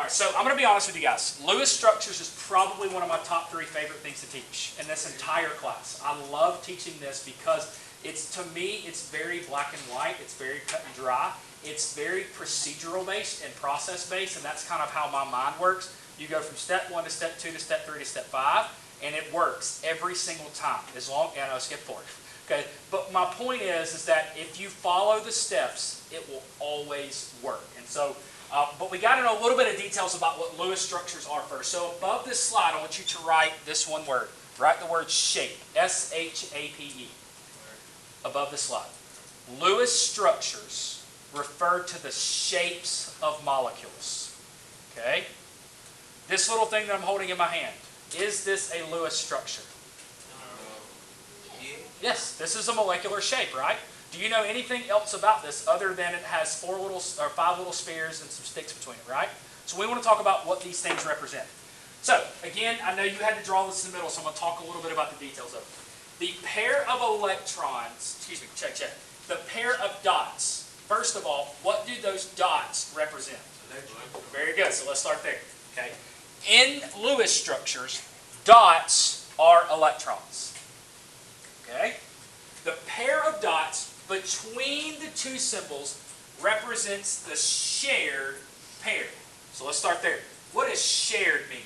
All right, so I'm going to be honest with you guys. Lewis structures is probably one of my top 3 favorite things to teach in this entire class. I love teaching this because to me, it's very black and white. It's very cut and dry. It's very procedural based and process based, and that's kind of how my mind works. You go from step 1 to step 2 to step 3 to step 5, and it works every single time. And I'll skip forward. Okay, but my point is that if you follow the steps, it will always work. And so, but we got to know a little bit of details about what Lewis structures are first. So above this slide, I want you to write this one word. Write the word shape, S-H-A-P-E, above the slide. Lewis structures refer to the shapes of molecules. Okay? This little thing that I'm holding in my hand, is this a Lewis structure? Yes, this is a molecular shape, right? Do you know anything else about this other than it has 5 little spheres and some sticks between it, right? So we want to talk about what these things represent. So, again, I know you had to draw this in the middle, so I'm going to talk a little bit about the details of it. The pair of electrons, check. The pair of dots. First of all, what do those dots represent? Very good, so let's start there. Okay. In Lewis structures, dots are electrons. Okay? The pair of dots between the 2 symbols represents the shared pair. So let's start there. What does shared mean?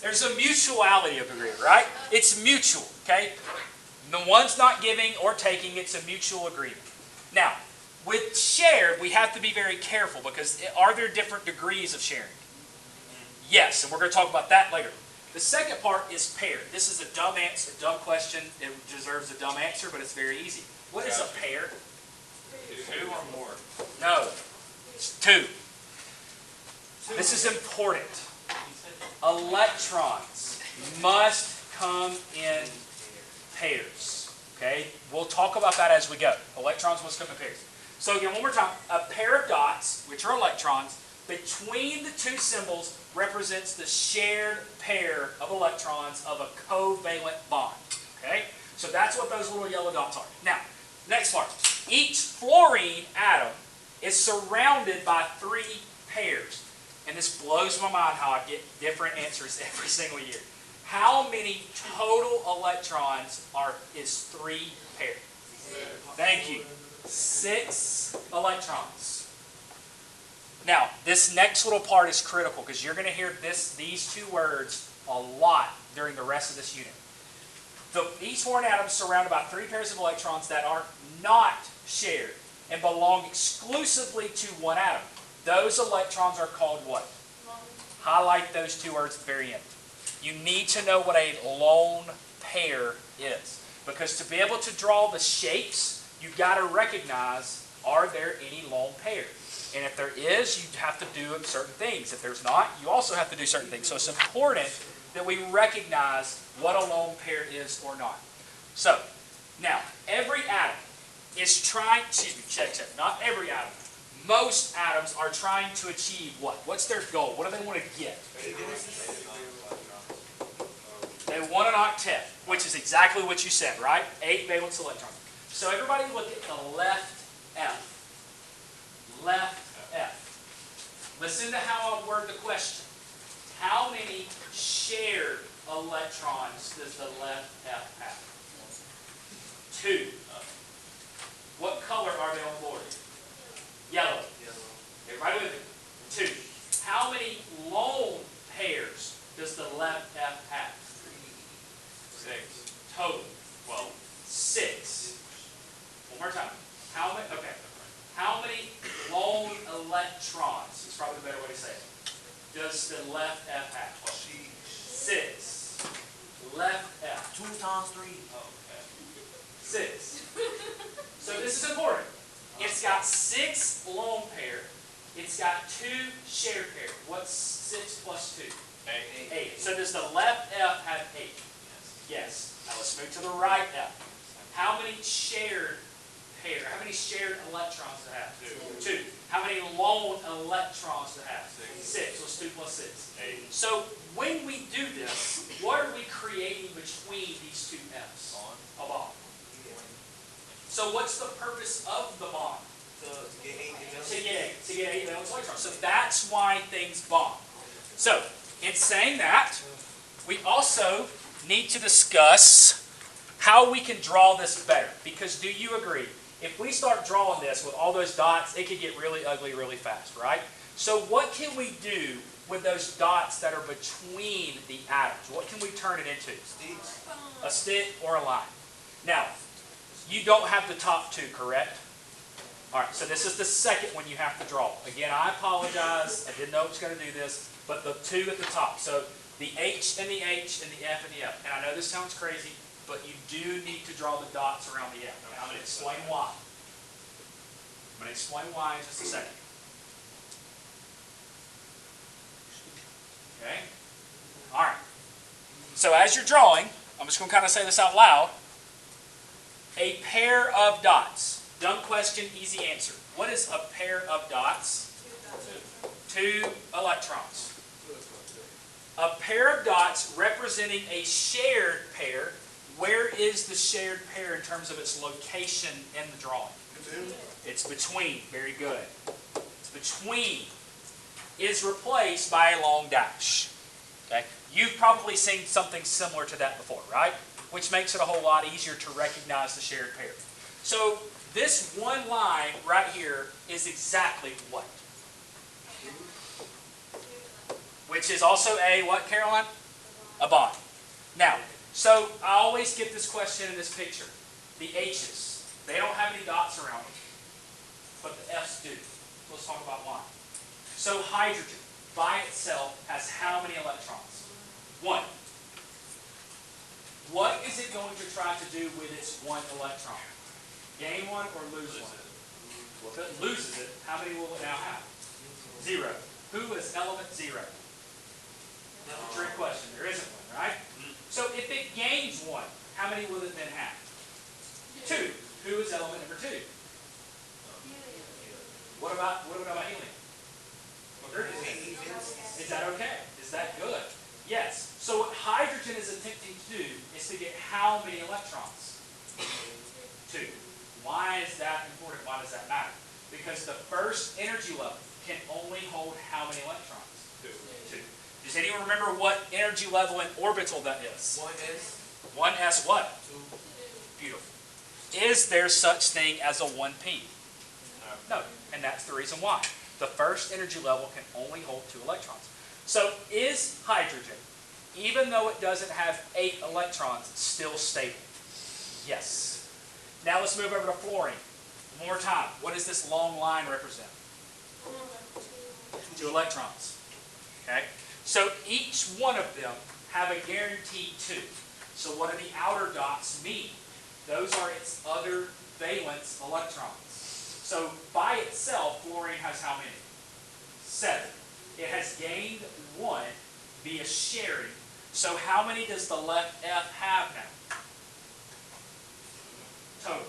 There's a mutuality of degree, right? It's mutual, okay? The one's not giving or taking, it's a mutual agreement. Now, with shared, we have to be very careful because are there different degrees of sharing? Yes, and we're going to talk about that later. The second part is paired. This is a dumb answer, a dumb question. It deserves a dumb answer, but it's very easy. What is a pair? 2 or more. No, it's 2. This is important. Electrons must come in pairs. Okay? We'll talk about that as we go. Electrons must come in pairs. So again, one more time. A pair of dots, which are electrons, between the 2 symbols represents the shared pair of electrons of a covalent bond. Okay? So that's what those little yellow dots are. Now, next part. Each fluorine atom is surrounded by 3 pairs. And this blows my mind how I get different answers every single year. How many total electrons is 3 pairs? Thank you. 6 electrons. Now, this next little part is critical because you're going to hear these 2 words a lot during the rest of this unit. Each fluorine atom is surrounded by 3 pairs of electrons that are not shared and belong exclusively to one atom. Those electrons are called what? Highlight those 2 words at the very end. You need to know what a lone pair is. Because to be able to draw the shapes, you've got to recognize, are there any lone pairs? And if there is, you have to do certain things. If there's not, you also have to do certain things. So it's important that we recognize what a lone pair is or not. So, now, every atom is trying, check, not every atom. Most atoms are trying to achieve what? What's their goal? What do they want to get? They want an octet, which is exactly what you said, right? 8 valence electrons. So everybody look at the left F. Left F. Listen to how I word the question. How many shared electrons does the left F have? 2. What color are they on the board? Yellow. Everybody with me? 2. How many lone pairs does the left F have? 6. Total. 6. One more time. How many? Okay. How many lone electrons, is probably the better way to say it, does the left F have? 6. Left F. 2 times 3. Okay. 6. So this is important. It's got 6 lone pair. It's got 2 shared pair. What's 6 plus 2? 8. So does the left F have 8? Yes. Now let's move to the right F. How many shared pair? How many shared electrons does it have? 2. How many lone electrons does it have? 6. What's 2 plus 6? 8. So when we do this, what are we creating between these 2 F's? that, we also need to discuss how we can draw this better. Because do you agree? If we start drawing this with all those dots, it could get really ugly really fast, right? So what can we do with those dots that are between the atoms? What can we turn it into? A stick or a line. Now, you don't have the top two, correct? All right, so this is the second one you have to draw. Again, I apologize. I didn't know it was going to do this, but the two at the top. So the H and the H and the F and the F. And I know this sounds crazy, but you do need to draw the dots around the F. And I'm going to explain why. I'm going to explain why in just a second. Okay? All right. So as you're drawing, I'm just going to kind of say this out loud. A pair of dots. Dumb question, easy answer. What is a pair of dots? Two electrons. A pair of dots representing a shared pair. Where is the shared pair in terms of its location in the drawing? It's between. Very good. It's between is replaced by a long dash. Okay? You've probably seen something similar to that before, right? Which makes it a whole lot easier to recognize the shared pair. So this one line right here is exactly what? Which is also a what, Caroline? A bond. Now, so I always get this question in this picture. The H's, they don't have any dots around them, but the F's do. Let's talk about why. So hydrogen by itself has how many electrons? One. What is it going to try to do with its one electron? Gain one or lose one? Well, if it loses it, how many will it now have? Zero. Who is element zero? Trick question. There isn't one, right? So if it gains one, how many will it then have? Two. Who is element number two? What about helium? Is that okay? Is that good? Yes. So what hydrogen is attempting to do is to get how many electrons? Two. Why is that important? Why does that matter? Because the first energy level can only hold how many electrons? Two. Does anyone remember what energy level in orbital that is? 1s. 1s what? 2. Beautiful. Is there such thing as a 1p? No. And that's the reason why. The first energy level can only hold 2 electrons. So is hydrogen, even though it doesn't have 8 electrons, still stable? Yes. Now let's move over to fluorine. One more time. What does this long line represent? 2 electrons. Okay? So each one of them have a guaranteed 2. So what do the outer dots mean? Those are its other valence electrons. So by itself, fluorine has how many? 7. It has gained 1 via sharing. So how many does the left F have now? Total.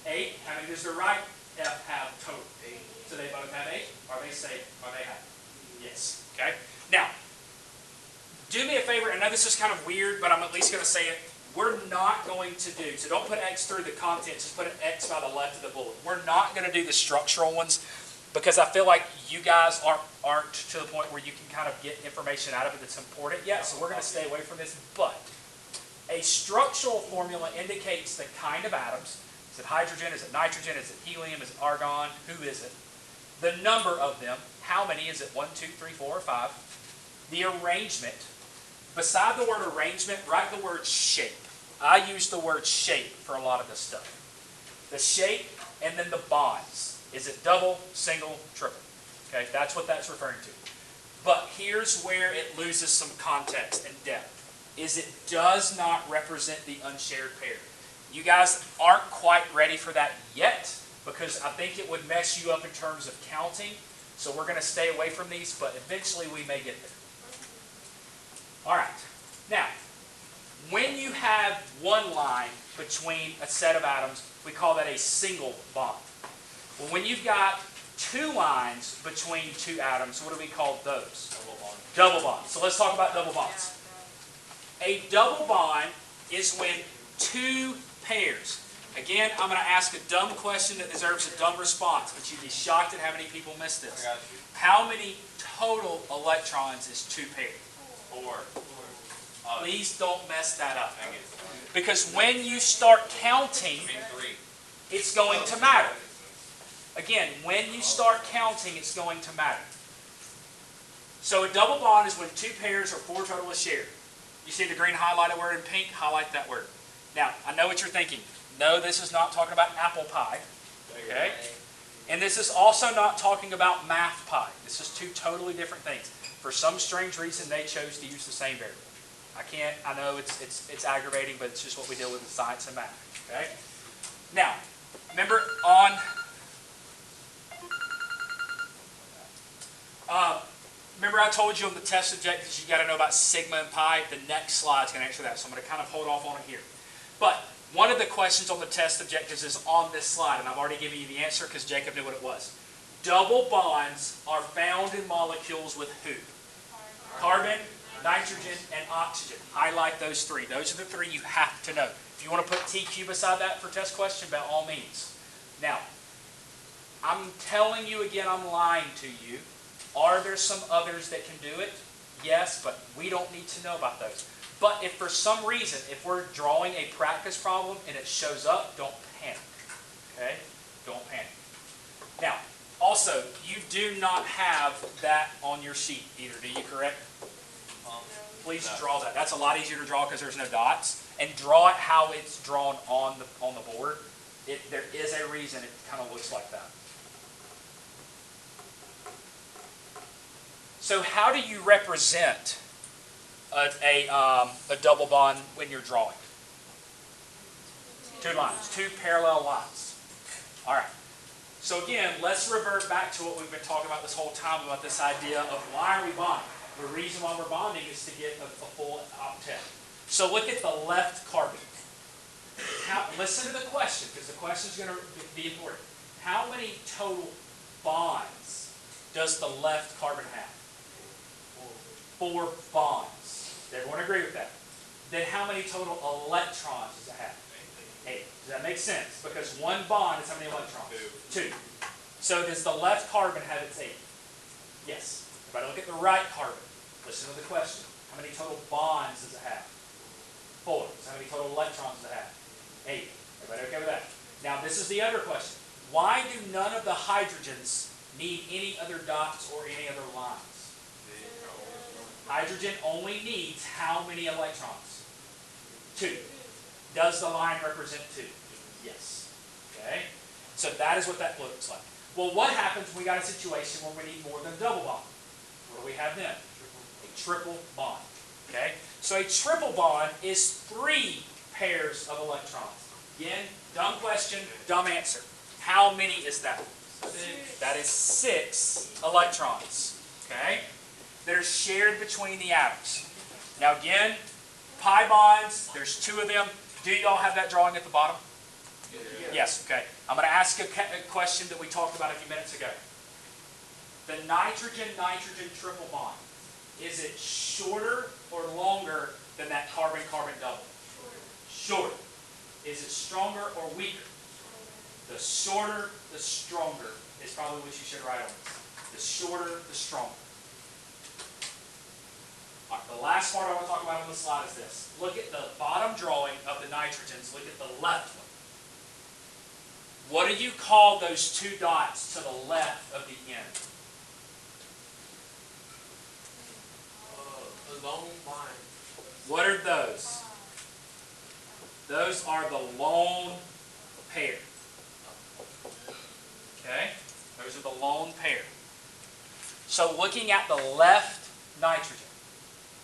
8. How many does the right F have total? 8. So they both have 8. Are they safe? Are they happy? Yes. Okay? Now, do me a favor. I know this is kind of weird, but I'm at least going to say it. We're not going to do, so don't put X through the content, just put an X by the left of the bullet. We're not going to do the structural ones because I feel like you guys aren't to the point where you can kind of get information out of it that's important yet, so we're going to stay away from this. But a structural formula indicates the kind of atoms. Is it hydrogen? Is it nitrogen? Is it helium? Is it argon? Who is it? The number of them. How many? Is it 1, 2, 3, 4, or 5? The arrangement. Beside the word arrangement, write the word shape. I use the word shape for a lot of this stuff. The shape and then the bonds. Is it double, single, triple? Okay, that's what that's referring to. But here's where it loses some context and depth. Is it does not represent the unshared pair. You guys aren't quite ready for that yet because I think it would mess you up in terms of counting. So we're going to stay away from these, but eventually we may get there. All right. Now, when you have one line between a set of atoms, we call that a single bond. Well, when you've got 2 lines between 2 atoms, what do we call those? Double bond. Double bonds. So let's talk about double bonds. A double bond is when 2 pairs. Again, I'm going to ask a dumb question that deserves a dumb response, but you'd be shocked at how many people miss I this. got you. How many total electrons is 2 pairs? 4. Please don't mess that up. Dang it. Because when you start counting, I mean 3. it's going to matter. Again, when you start counting, it's going to matter. So a double bond is when 2 pairs or 4 total is shared. You see the green highlighted word in pink? Highlight that word. Now, I know what you're thinking. No, this is not talking about apple pie. Okay? And this is also not talking about math pie. This is 2 totally different things. For some strange reason, they chose to use the same variable. I know it's aggravating, but it's just what we deal with in science and math. Okay? Now, remember remember I told you on the test objectives you got to know about sigma and pi? The next slide is going to answer that, so I'm going to kind of hold off on it here. But one of the questions on the test objectives is on this slide, and I've already given you the answer because Jacob knew what it was. Double bonds are found in molecules with who? Carbon, nitrogen, and oxygen. Highlight those 3. Those are the 3 you have to know. If you want to put TQ beside that for test question, by all means. Now, I'm telling you again, I'm lying to you. Are there some others that can do it? Yes, but we don't need to know about those. But if for some reason, if we're drawing a practice problem and it shows up, don't panic. Okay? Don't panic. Now, also, you do not have that on your sheet either, do you, correct? Please draw that. That's a lot easier to draw because there's no dots. And draw it how it's drawn on the board. There is a reason it kind of looks like that. So how do you represent a double bond when you're drawing? 2 lines, 2 parallel lines. All right. So again, let's revert back to what we've been talking about this whole time about this idea of why are we bonding? The reason why we're bonding is to get a full octet. So look at the left carbon. Listen to the question, because the question is going to be important. How many total bonds does the left carbon have? 4 bonds. Does everyone agree with that? Then how many total electrons does it have? 8. Does that make sense? Because 1 bond is how many electrons? 2. So does the left carbon have its 8? Yes. Everybody look at the right carbon. Listen to the question. How many total bonds does it have? 4. So how many total electrons does it have? 8. Everybody okay with that? Now this is the other question. Why do none of the hydrogens need any other dots or any other lines? Hydrogen only needs how many electrons? 2. Does the line represent 2? Yes. Okay? So that is what that looks like. Well, what happens when we got a situation where we need more than a double bond? What do we have then? A triple bond. Okay? So a triple bond is 3 pairs of electrons. Again, dumb question, dumb answer. How many is that? 6. That is 6 electrons. Okay? That are shared between the atoms. Now again, pi bonds, there's 2 of them. Do y'all have that drawing at the bottom? Yes, okay. I'm going to ask a question that we talked about a few minutes ago. The nitrogen-nitrogen triple bond, is it shorter or longer than that carbon-carbon double? Shorter. Is it stronger or weaker? The shorter, the stronger is probably what you should write on this. The shorter, the stronger. All right, the last part I want to talk about on the slide is this. Look at the bottom drawing of the nitrogens. Look at the left one. What do you call those 2 dots to the left of the end? A lone line. What are those? Those are the lone pair. Okay? Those are the lone pair. So looking at the left nitrogen,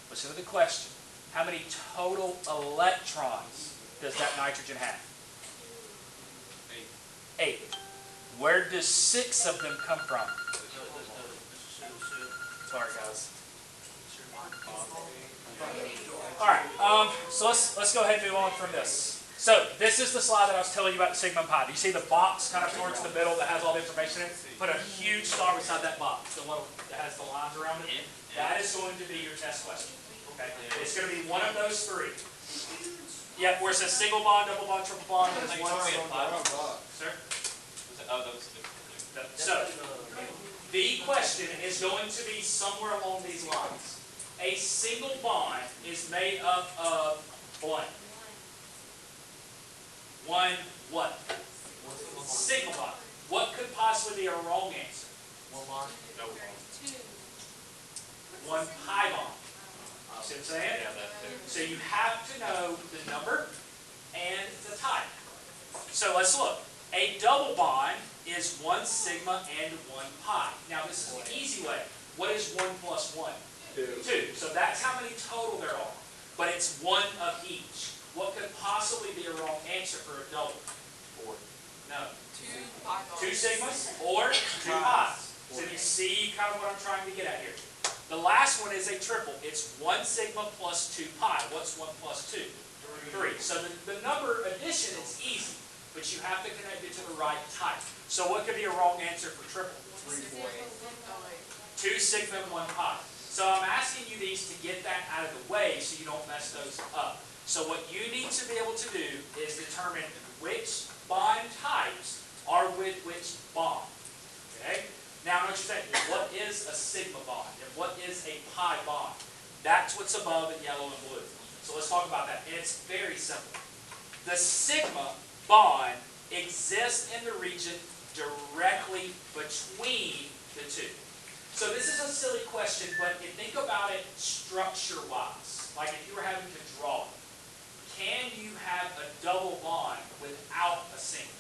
listen to the question. How many total electrons does that nitrogen have? 8. Where does 6 of them come from? Sorry, guys. All right, so let's go ahead and move on from this. So this is the slide that I was telling you about sigma and pi. Do you see the box kind of towards the middle that has all the information in it? Put a huge star beside that box, the one that has the lines around it. That is going to be your test question. Okay, it's going to be one of those 3. Yeah, where it says single bond, double bond, triple bond, I there's think one. it's only a five. Sir? Oh, that was a different. So, the question is going to be somewhere along these lines. A single bond is made up of blank. One what? Single bond. What could possibly be a wrong answer? No bond. One pi bond. See what I'm saying? Yeah, that too. So you have to know the number and the type. So let's look. A double bond is 1 sigma and 1 pi. Now this is the easy way. What is 1 plus 1? 2. So that's how many total there are. But it's one of each. What could possibly be a wrong answer for a double? 4. No. 2 2 sigmas or 2 pi's. So you see kind of what I'm trying to get at here. The last one is a triple. It's 1 sigma plus 2 pi. What's 1 plus 2? 3. So the number addition is easy, but you have to connect it to the right type. So what could be a wrong answer for triple? 2 sigma and 1 pi. So I'm asking you these to get that out of the way so you don't mess those up. So what you need to be able to do is determine which bond types are with which bond. Okay? Now I know what you're saying. What is a sigma bond and what is a pi bond? That's what's above in yellow and blue. So let's talk about that. And it's very simple. The sigma bond exists in the region directly between the two. So this is a silly question, but if you think about it structure-wise, like if you were having to draw it, can you have a double bond without a single?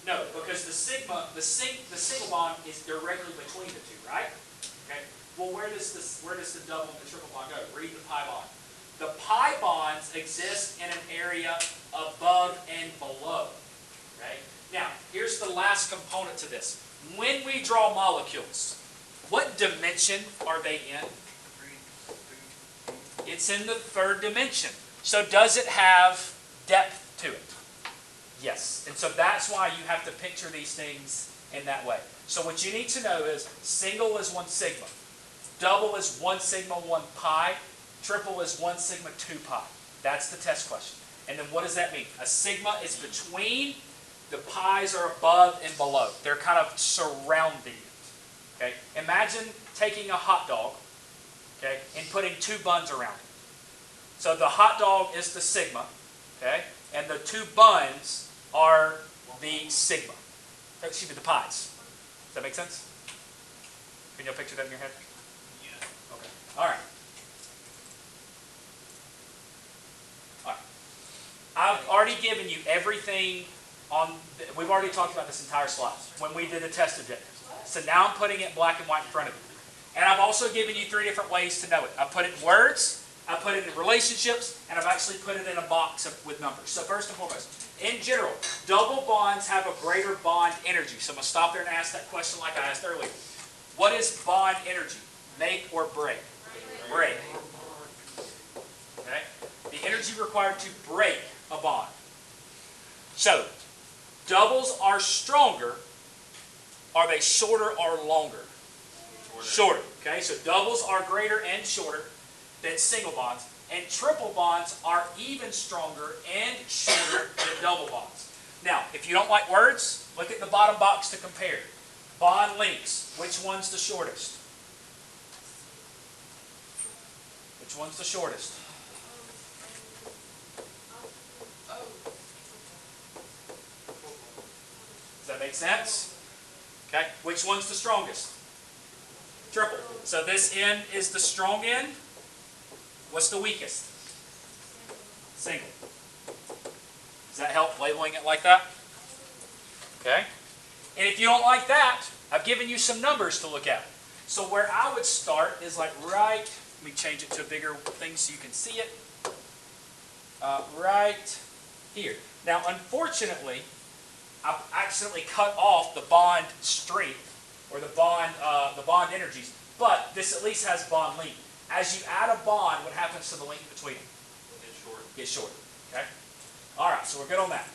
No, because the single bond is directly between the two, right? Okay. Well, where does the double and the triple bond go? Read the pi bond. The pi bonds exist in an area above and below. Okay. Now, here's the last component to this. When we draw molecules, what dimension are they in? It's in the third dimension. So does it have depth to it? Yes. And so that's why you have to picture these things in that way. So what you need to know is single is 1 sigma. Double is 1 sigma, 1 pi. Triple is 1 sigma, 2 pi. That's the test question. And then what does that mean? A sigma is between, the pi's are above and below. They're kind of surrounding it. Okay? Imagine taking a hot dog, okay, and putting 2 buns around it. So the hot dog is the sigma, okay, and the 2 buns are the sigma. Excuse me, the pi's. Does that make sense? Can you picture that in your head? Yeah. Okay. All right. All right. I've already given you everything on. We've already talked about this entire slide when we did the test objectives. So now I'm putting it in black and white in front of you. And I've also given you 3 different ways to know it. I put it in words, I put it in relationships, and I've actually put it in a box with numbers. So first and foremost, in general, double bonds have a greater bond energy. So I'm going to stop there and ask that question like I asked earlier. What is bond energy? Make or break? Break. Okay? The energy required to break a bond. So, doubles are stronger. Are they shorter or longer? Shorter. Okay, so doubles are greater and shorter than single bonds, and triple bonds are even stronger and shorter than double bonds. Now, if you don't like words, look at the bottom box to compare. Bond lengths. Which one's the shortest? Which one's the shortest? Does that make sense? Okay. Which one's the strongest? Triple. So this end is the strong end. What's the weakest? Single. Does that help labeling it like that? Okay. And if you don't like that, I've given you some numbers to look at. So where I would start is like right, let me change it to a bigger thing so you can see it. Right here. Now, unfortunately, I've accidentally cut off the bond strength or the bond energies, but this at least has bond length. As you add a bond, what happens to the length between them? It's short. Gets shorter. Okay. All right, so we're good on that.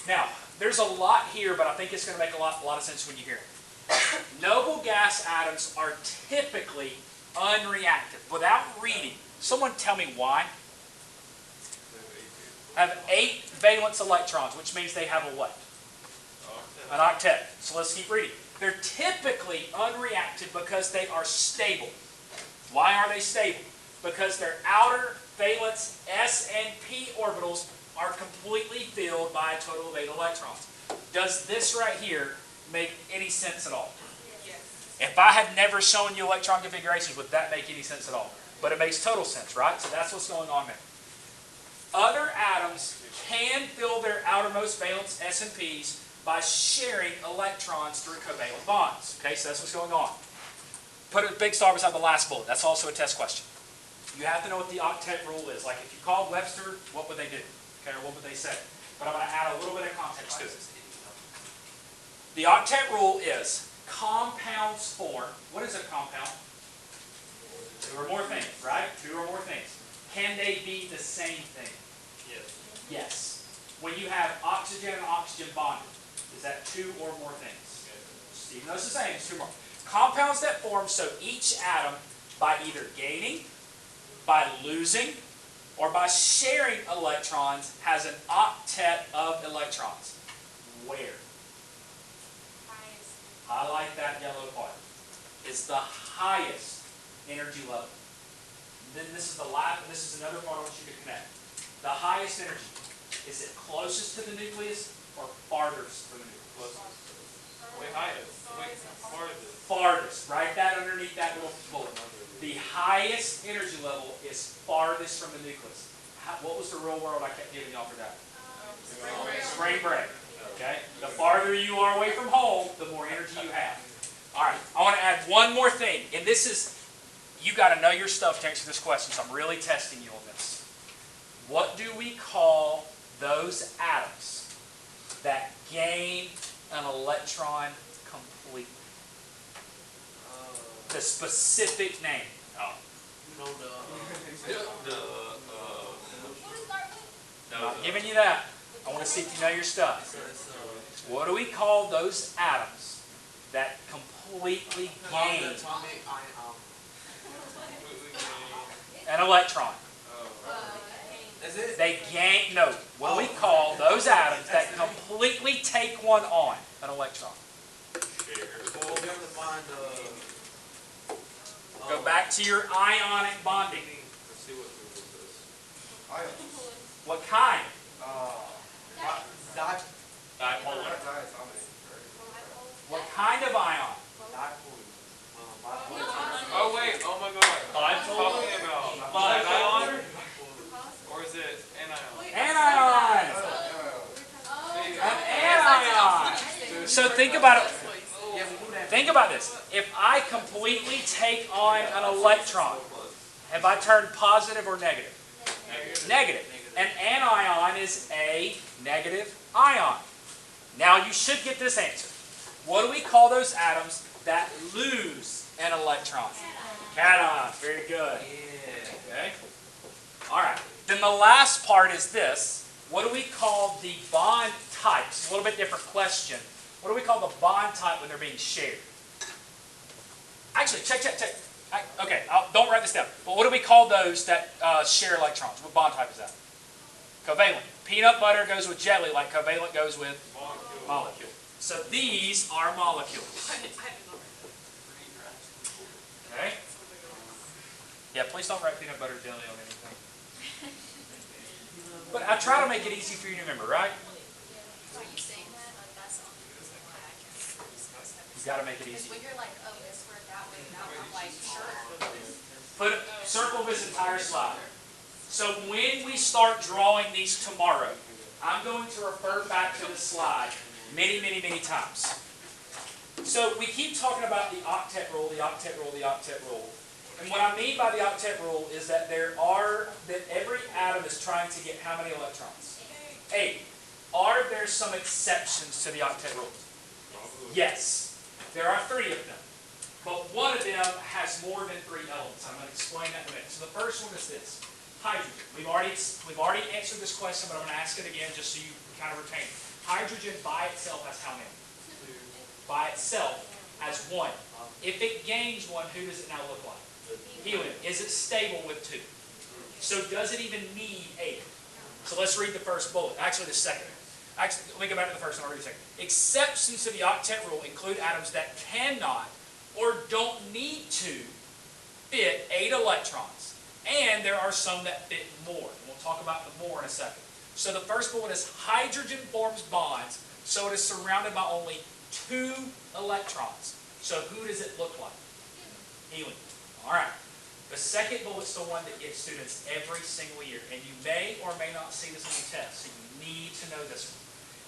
Now, there's a lot here, but I think it's going to make a lot of sense when you hear it. Noble gas atoms are typically unreactive. Without reading, someone tell me why. have 8 valence electrons, which means they have a what? An octet. So let's keep reading. They're typically unreacted because they are stable. Why are they stable? Because their outer valence s and p orbitals are completely filled by a total of 8 electrons. Does this right here make any sense at all? Yes. If I had never shown you electron configurations, would that make any sense at all? But it makes total sense, right? So that's what's going on there. Other atoms can fill their outermost valence s and p's by sharing electrons through covalent bonds. Okay, so that's what's going on. Put a big star beside the last bullet. That's also a test question. You have to know what the octet rule is. Like if you called Webster, what would they do? Okay, or what would they say? But I'm going to add a little bit of context to it. The octet rule is compounds form. What is a compound? 2 or more things, right? 2 or more things. Can they be the same thing? Yes. Yes. When you have oxygen and oxygen bonded, is that 2 or more things? Even though it's the same, it's 2 more. Compounds that form so each atom, by either gaining, by losing, or by sharing electrons, has an octet of electrons. Where? Highlight that yellow part. Is the highest energy level. Then this is the last. This is another part I want you to connect. The highest energy. Is it closest to the nucleus or farthest from the nucleus? Way higher. Way farther. Farthest. Write that underneath that little bullet. The highest energy level is farthest from the nucleus. What was the real world I kept giving y'all for that? Spring break. Okay? The farther you are away from home, the more energy you have. All right. I want to add one more thing. And this is, you got to know your stuff to answer this question. So I'm really testing you on this. What do we call those atoms that gain an electron completely? The specific name. Oh. You know I'm not giving you that. I want to see if you know your stuff. What do we call those atoms that completely gain an electron? Is it? They gain, no. What do we call those atoms that completely take one on an electron? Well, we have to find Go back to your ionic bonding. Let's see what this is. What kind? Dipolar. What kind of ion? Oh wait, oh my god. I'm talking about anion? Or is it anion? Anion! An anion! So think about it. Think about this. If I completely take on an electron, have I turned positive or negative? Negative. An anion is a negative ion. Now you should get this answer. What do we call those atoms that lose an electron? Cation. Very good. Okay. All right. Then the last part is this. What do we call the bond types? It's a little bit different question. What do we call the bond type when they're being shared? Actually, check. Okay, don't write this down. But what do we call those that share electrons? What bond type is that? Covalent. Peanut butter goes with jelly like covalent goes with molecule. So these are molecules. Okay? Yeah, please don't write peanut butter jelly on anything. But I try to make it easy for you to remember, right? Are you saying that? That's on You've got to make it easy. when you're like, oh, this word that way, I'm like, sure. Put circle this entire slide. So when we start drawing these tomorrow, I'm going to refer back to this slide many times. So we keep talking about the octet rule, the octet rule, the octet rule. And what I mean by the octet rule is that that every atom is trying to get how many electrons? 8. Are there some exceptions to the octet rule? Yes. There are 3 of them. But one of them has more than 3 elements. I'm going to explain that in a minute. So the first one is this. Hydrogen. We've already answered this question, but I'm going to ask it again just so you kind of retain it. Hydrogen by itself has how many? 2. By itself has 1. If it gains 1, who does it now look like? Helium. Is it stable with 2? So does it even need 8? So let's read the first bullet. Actually, the second. Actually, let me go back to the first one. I'll read the second. Exceptions to the octet rule include atoms that cannot or don't need to fit 8 electrons. And there are some that fit more. And we'll talk about the more in a second. So the first bullet is hydrogen forms bonds, so it is surrounded by only 2 electrons. So who does it look like? Helium. All right. The second bullet's the one that gets students every single year, and you may or may not see this on the test, so you need to know this one.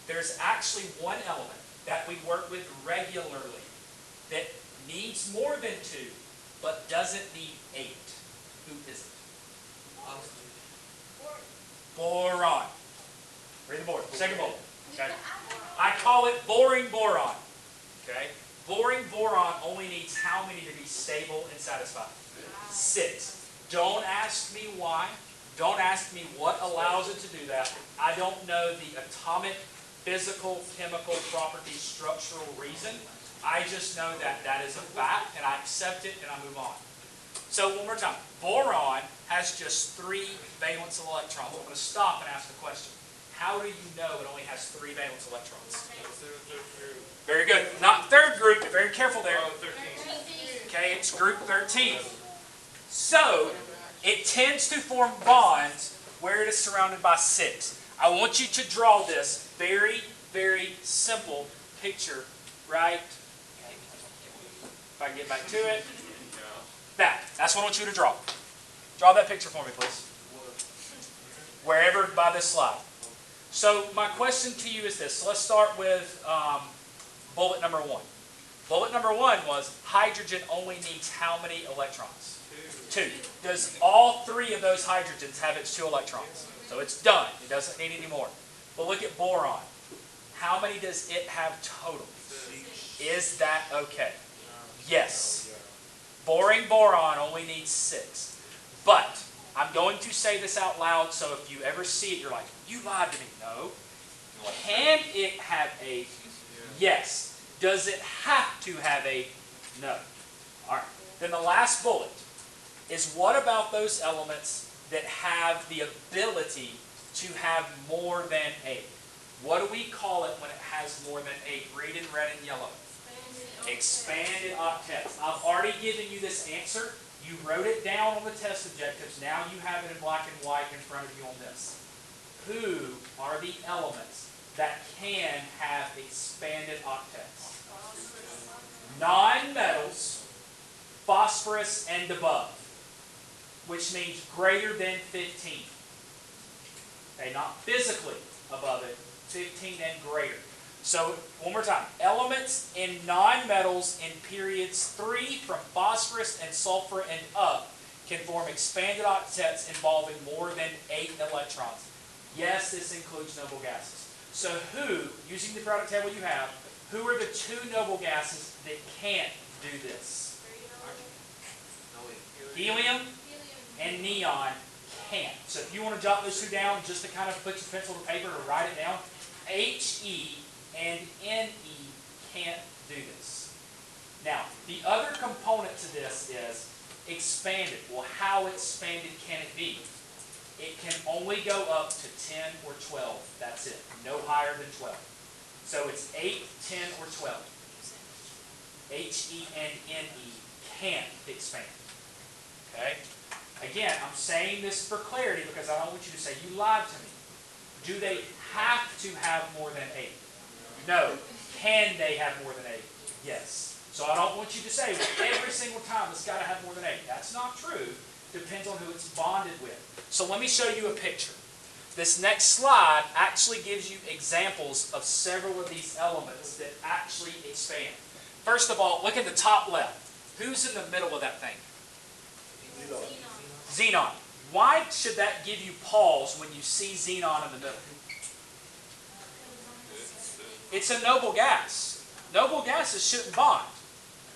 There's actually one element that we work with regularly that needs more than 2, but doesn't need 8. Who is it? Boron. Read the board. Second bullet. Okay. I call it boring boron. Okay. Boring boron only needs how many to be stable and satisfied? 6. Don't ask me why. Don't ask me what allows it to do that. I don't know the atomic, physical, chemical property, structural reason. I just know that that is a fact, and I accept it, and I move on. So one more time. Boron has just 3 valence of electrons. I'm going to stop and ask the question. How do you know it only has 3 valence electrons? Very good. Not third group. Be very careful there. Oh, 13. Okay, it's group 13. So, it tends to form bonds where it is surrounded by 6. I want you to draw this very, very simple picture right. If I can get back to it. That's what I want you to draw. Draw that picture for me, please. Wherever by this slide. So, my question to you is this. So let's start with bullet number 1. Bullet number 1 was hydrogen only needs how many electrons? 2. Does all 3 of those hydrogens have its 2 electrons? So it's done. It doesn't need any more. But look at boron. How many does it have total? 6. Is that okay? Yes. Boring boron only needs 6. But I'm going to say this out loud, so if you ever see it, you're like, you lied to me. No. Can it have 8? Yes. Does it have to have 8? No. All right. Then the last bullet is what about those elements that have the ability to have more than 8? What do we call it when it has more than 8? Read in red and yellow. Expanded octets. I've already given you this answer. You wrote it down on the test objectives. Now you have it in black and white in front of you on this. Who are the elements that can have expanded octets? Non-metals, phosphorus, and above, which means greater than 15. Okay, not physically above it, 15 and greater. So, one more time. Elements in non-metals in periods 3 from phosphorus and sulfur and up can form expanded octets involving more than 8 electrons. Yes, this includes noble gases. So who, using the periodic table you have, who are the 2 noble gases that can't do this? Helium and neon can't. So if you want to jot those 2 down, just to kind of put your pencil to paper or write it down, He and Ne can't do this. Now, the other component to this is expanded. Well, how expanded can it be? It can only go up to 10 or 12. That's it. No higher than 12. So it's 8, 10, or 12. He and Ne can't expand. Okay? Again, I'm saying this for clarity because I don't want you to say, you lied to me. Do they have to have more than 8? No. Can they have more than 8? Yes. So I don't want you to say, well, every single time it's got to have more than 8. That's not true. Depends on who it's bonded with. So let me show you a picture. This next slide actually gives you examples of several of these elements that actually expand. First of all, look at the top left. Who's in the middle of that thing? Xenon. Why should that give you pause when you see xenon in the middle? It's a noble gas. Noble gases shouldn't bond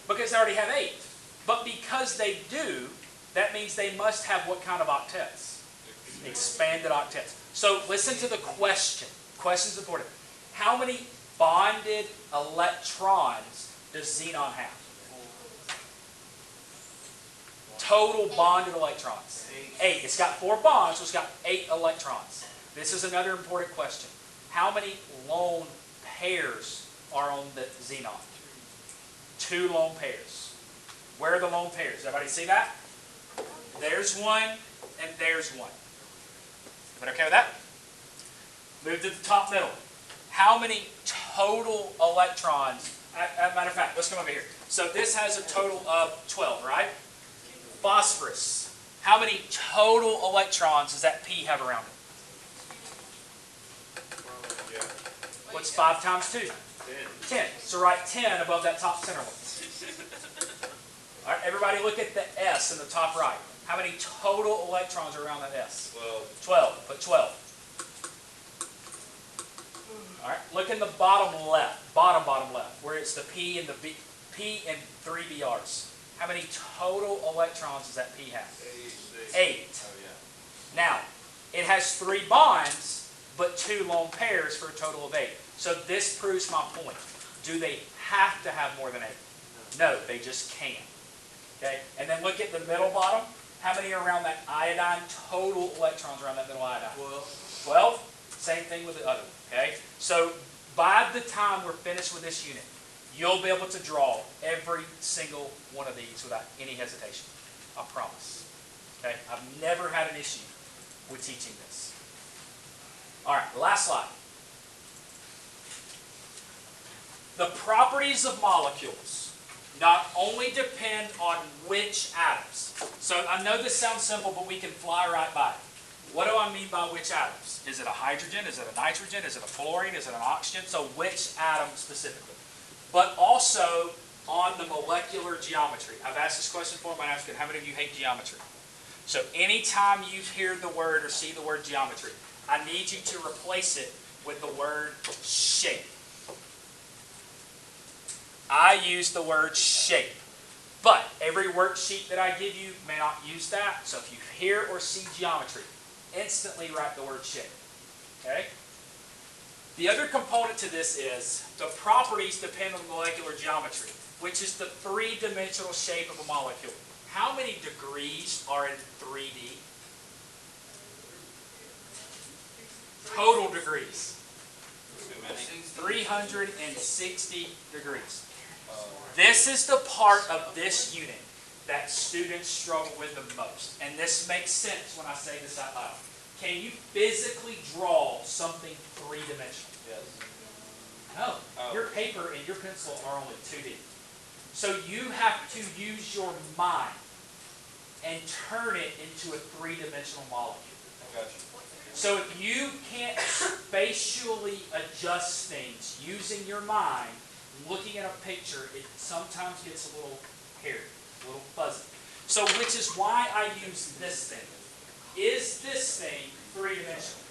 because they already have 8. But because they do, that means they must have what kind of octets? Expanded octets. So listen to the question. Question's important. How many bonded electrons does xenon have? Total bonded electrons. 8. It's got 4 bonds, so it's got 8 electrons. This is another important question. How many lone pairs are on the xenon? 2 lone pairs. Where are the lone pairs? Everybody see that? There's one, and there's one. Everybody okay with that? Move to the top middle. How many total electrons? Matter of fact, let's come over here. So this has a total of 12, right? Phosphorus. How many total electrons does that P have around it? What's 5 times 2? 10. So write 10 above that top center one. All right, everybody look at the S in the top right. How many total electrons are around that S? 12. Put 12. All right, look in the bottom left, bottom left, where it's the P and the B, P and 3 BRs. How many total electrons does that P have? 8. Oh, yeah. Now, it has 3 bonds, but 2 lone pairs for a total of 8. So this proves my point. Do they have to have more than 8? No, they just can. Okay, and then look at the middle bottom. How many are around that iodine? Total electrons around that middle iodine? 12. Same thing with the other one. Okay, so by the time we're finished with this unit, you'll be able to draw every single one of these without any hesitation. I promise. Okay, I've never had an issue with teaching this. All right, last slide. The properties of molecules not only depend on which atoms. So I know this sounds simple, but we can fly right by it. What do I mean by which atoms? Is it a hydrogen? Is it a nitrogen? Is it a fluorine? Is it an oxygen? So which atom specifically? But also on the molecular geometry. I've asked this question before, but I'm asking how many of you hate geometry? So anytime you hear the word or see the word geometry, I need you to replace it with the word shape. I use the word shape. But every worksheet that I give you may not use that. So if you hear or see geometry, instantly write the word shape. Okay? The other component to this is the properties depend on molecular geometry, which is the 3-dimensional shape of a molecule. How many degrees are in 3D? Total degrees. 360 degrees. This is the part of this unit that students struggle with the most. And this makes sense when I say this out loud. Can you physically draw something 3-dimensional? Yes. No. Your paper and your pencil are only 2D. So you have to use your mind and turn it into a 3-dimensional molecule. I got you. So if you can't spatially adjust things using your mind, looking at a picture, it sometimes gets a little hairy, a little fuzzy. So which is why I use this thing. Is this thing 3-dimensional?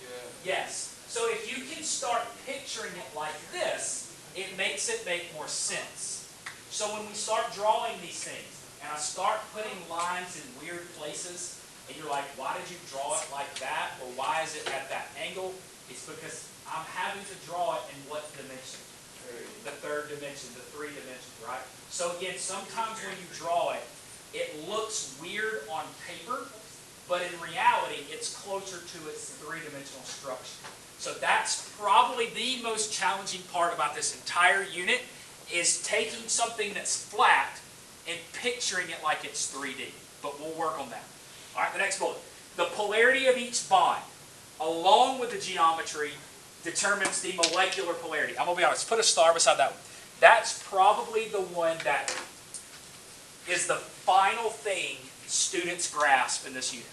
Yeah. Yes. So if you can start picturing it like this, it makes it make more sense. So when we start drawing these things, and I start putting lines in weird places, and you're like, why did you draw it like that? Or why is it at that angle? It's because I'm having to draw it in what dimension? The 3rd dimension, the 3 dimensions, right? So again, sometimes when you draw it, it looks weird on paper, but in reality, it's closer to its 3-dimensional structure. So that's probably the most challenging part about this entire unit, is taking something that's flat and picturing it like it's 3D. But we'll work on that. All right, the next bullet. The polarity of each bond, along with the geometry, determines the molecular polarity. I'm going to be honest. Put a star beside that one. That's probably the one that is the final thing students grasp in this unit.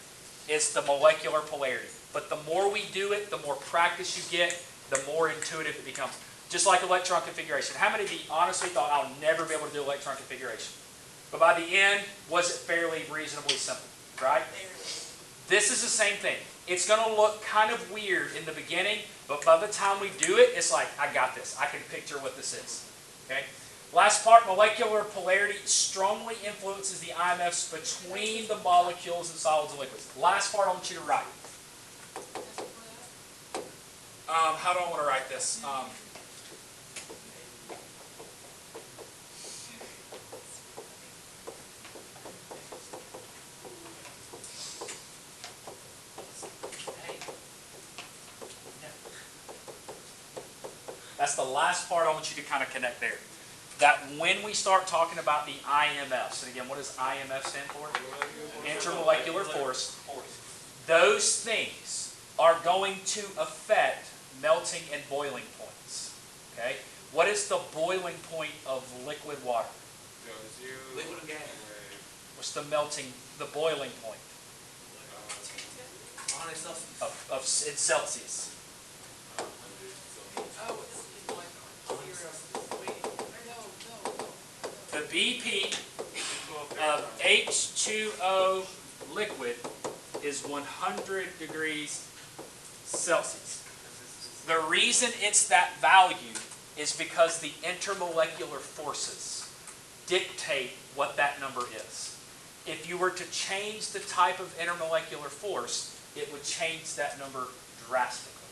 It's the molecular polarity. But the more we do it, the more practice you get, the more intuitive it becomes. Just like electron configuration. How many of you honestly thought, I'll never be able to do electron configuration? But by the end, was it fairly reasonably simple, right? This is the same thing. It's going to look kind of weird in the beginning, but by the time we do it, it's like, I got this. I can picture what this is. Okay? Last part, molecular polarity strongly influences the IMFs between the molecules in solids and liquids. Last part I want you to write. How do I want to write this? That's the last part I want you to kind of connect there. That when we start talking about the IMFs, and again, what does IMF stand for? Intermolecular force. Those things are going to affect melting and boiling points. Okay? What is the boiling point of liquid water? Liquid and gas. What's the boiling point? 100 Celsius. In Celsius. The BP of H2O liquid is 100 degrees Celsius. The reason it's that value is because the intermolecular forces dictate what that number is. If you were to change the type of intermolecular force, it would change that number drastically.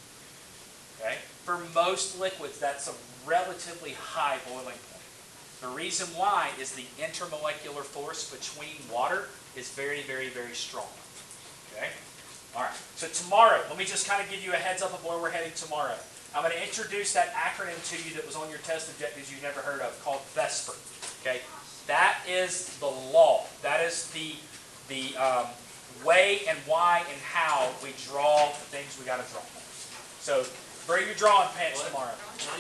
Okay? For most liquids, that's a relatively high boiling point. The reason why is the intermolecular force between water is very, very, very strong. Okay? All right. So tomorrow, let me just kind of give you a heads up of where we're heading tomorrow. I'm going to introduce that acronym to you that was on your test objectives you've never heard of, called VESPER. Okay? That is the law. That is the way and why and how we draw the things we got to draw. So bring your drawing pants tomorrow.